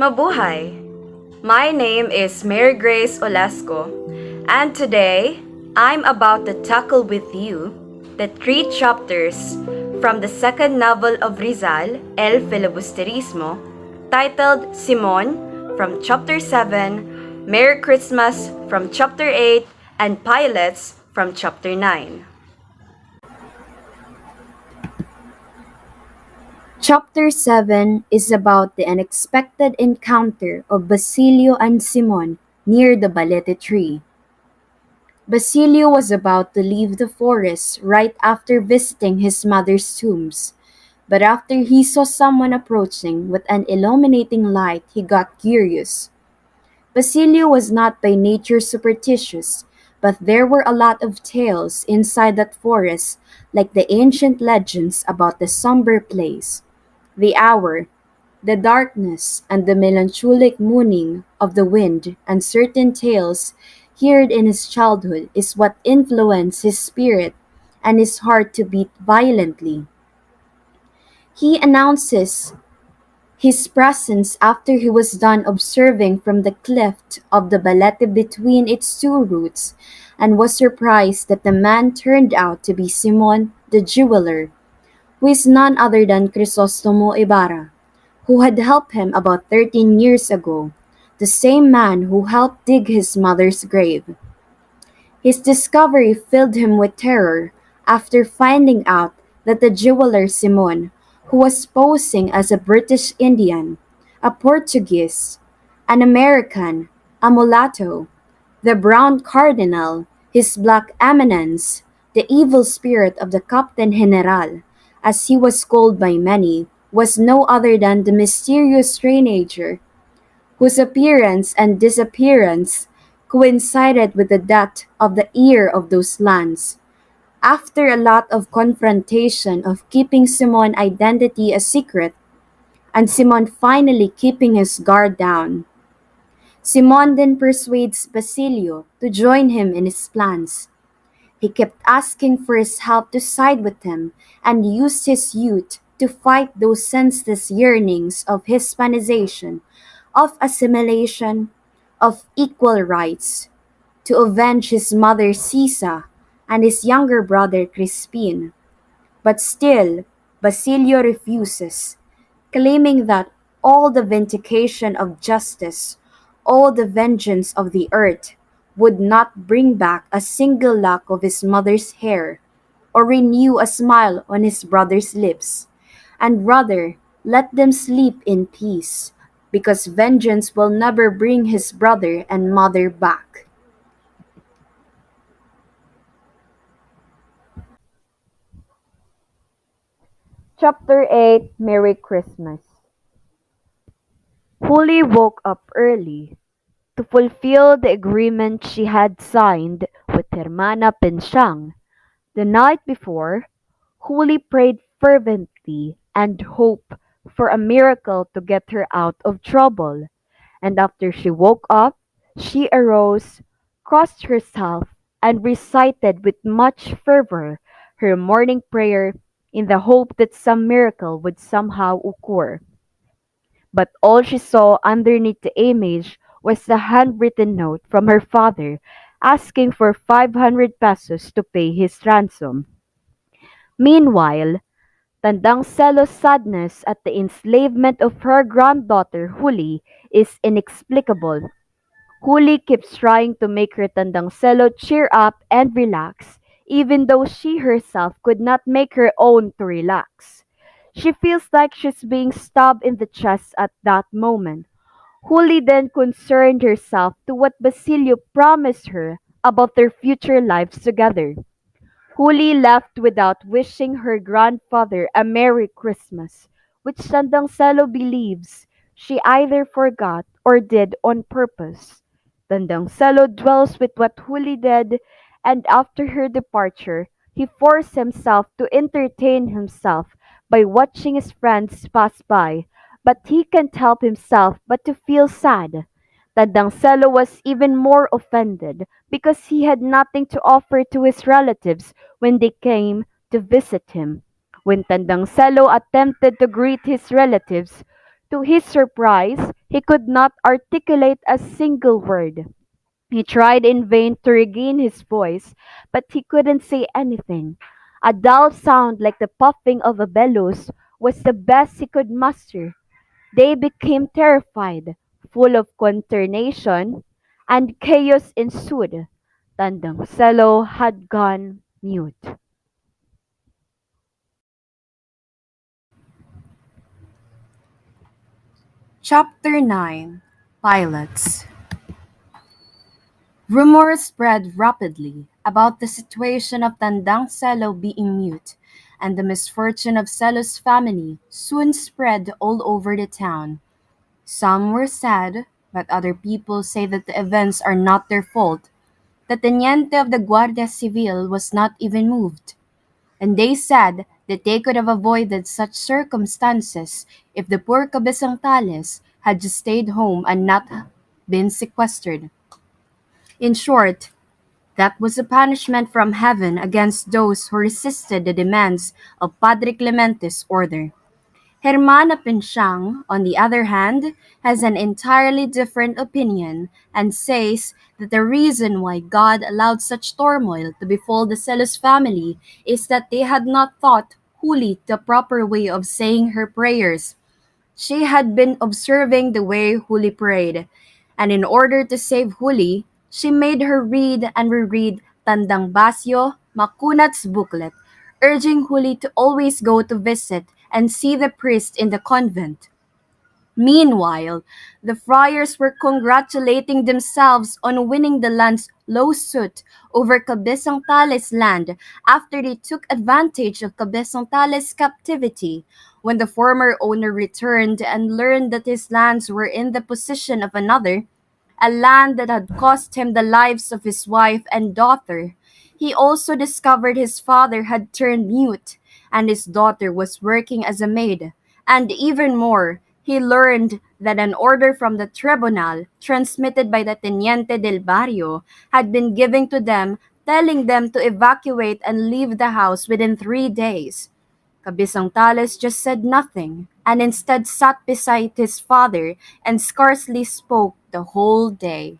Mabuhay! My name is Mary Grace Olasco, and today I'm about to tackle with you the three chapters from the second novel of Rizal, El Filibusterismo, titled Simon from chapter 7, Merry Christmas from chapter 8, and Pilates from chapter 9. Chapter 7 is about the unexpected encounter of Basilio and Simon near the balete tree. Basilio was about to leave the forest right after visiting his mother's tombs, but after he saw someone approaching with an illuminating light, he got curious. Basilio was not by nature superstitious, but there were a lot of tales inside that forest, like the ancient legends about the somber place, the hour, the darkness, and the melancholic mooning of the wind, and certain tales heard in his childhood is what influenced his spirit and his heart to beat violently. He announces his presence after he was done observing from the cleft of the balete between its two roots, and was surprised that the man turned out to be Simon the jeweler, who is none other than Crisostomo Ibarra, who had helped him about 13 years ago, the same man who helped dig his mother's grave. His discovery filled him with terror after finding out that the jeweler Simon, who was posing as a British Indian, a Portuguese, an American, a mulatto, the brown cardinal, his black eminence, the evil spirit of the Captain General, as he was called by many, was no other than the mysterious stranger whose appearance and disappearance coincided with the death of the heir of those lands. After a lot of confrontation of keeping Simon's identity a secret, and Simon finally keeping his guard down, Simon then persuades Basilio to join him in his plans. He kept asking for his help to side with him and used his youth to fight those senseless yearnings of Hispanization, of assimilation, of equal rights, to avenge his mother Sisa and his younger brother Crispin. But still, Basilio refuses, claiming that all the vindication of justice, all the vengeance of the earth, would not bring back a single lock of his mother's hair, or renew a smile on his brother's lips, and rather let them sleep in peace, because vengeance will never bring his brother and mother back. Chapter 8 Merry Christmas. Holly woke up early to fulfill the agreement she had signed with Hermana Pensiang. The night before, Holly prayed fervently and hoped for a miracle to get her out of trouble. And after she woke up, she arose, crossed herself, and recited with much fervor her morning prayer in the hope that some miracle would somehow occur. But all she saw underneath the image was a handwritten note from her father asking for 500 pesos to pay his ransom. Meanwhile, Tandang Celo's sadness at the enslavement of her granddaughter Huli is inexplicable. Huli keeps trying to make her Tandang Celo cheer up and relax, even though she herself could not make her own to relax. She feels like she's being stabbed in the chest at that moment. Huli then concerned herself to what Basilio promised her about their future lives together. Huli left without wishing her grandfather a Merry Christmas, which Tandangselo believes she either forgot or did on purpose. Tandangselo dwells with what Huli did, and after her departure, he forced himself to entertain himself by watching his friends pass by, but he can't help himself but to feel sad. Tandangselo was even more offended because he had nothing to offer to his relatives when they came to visit him. When Tandangselo attempted to greet his relatives, To his surprise, he could not articulate a single word. He tried in vain to regain his voice, but he couldn't say anything. A dull sound like the puffing of a bellows was the best he could muster. They became terrified, full of consternation, and chaos ensued. Tandang Selo had gone mute. Chapter 9. Pilots. Rumors spread rapidly about the situation of Tandang Selo being mute, and the misfortune of Selo's family soon spread all over the town. Some were sad, but other people say that the events are not their fault. The teniente of the Guardia Civil was not even moved, and they said that they could have avoided such circumstances if the poor Cabezantales had just stayed home and not been sequestered. In short, that was a punishment from heaven against those who resisted the demands of Padre Clemente's order. Hermana Pinchang, on the other hand, has an entirely different opinion and says that the reason why God allowed such turmoil to befall the Celos family is that they had not taught Huli the proper way of saying her prayers. She had been observing the way Huli prayed, and in order to save Huli, she made her read and reread Tandang Basyo Makunat's booklet, urging Huli to always go to visit and see the priest in the convent. Meanwhile, the friars were congratulating themselves on winning the land's lawsuit over Cabezang Tales land after they took advantage of Cabezang Tales' captivity. When the former owner returned and learned that his lands were in the possession of another, a land that had cost him the lives of his wife and daughter. He also discovered his father had turned mute and his daughter was working as a maid. And even more, he learned that an order from the tribunal, transmitted by the Teniente del Barrio, had been given to them telling them to evacuate and leave the house within 3 days. Cabisang Tales just said nothing, and instead sat beside his father and scarcely spoke the whole day.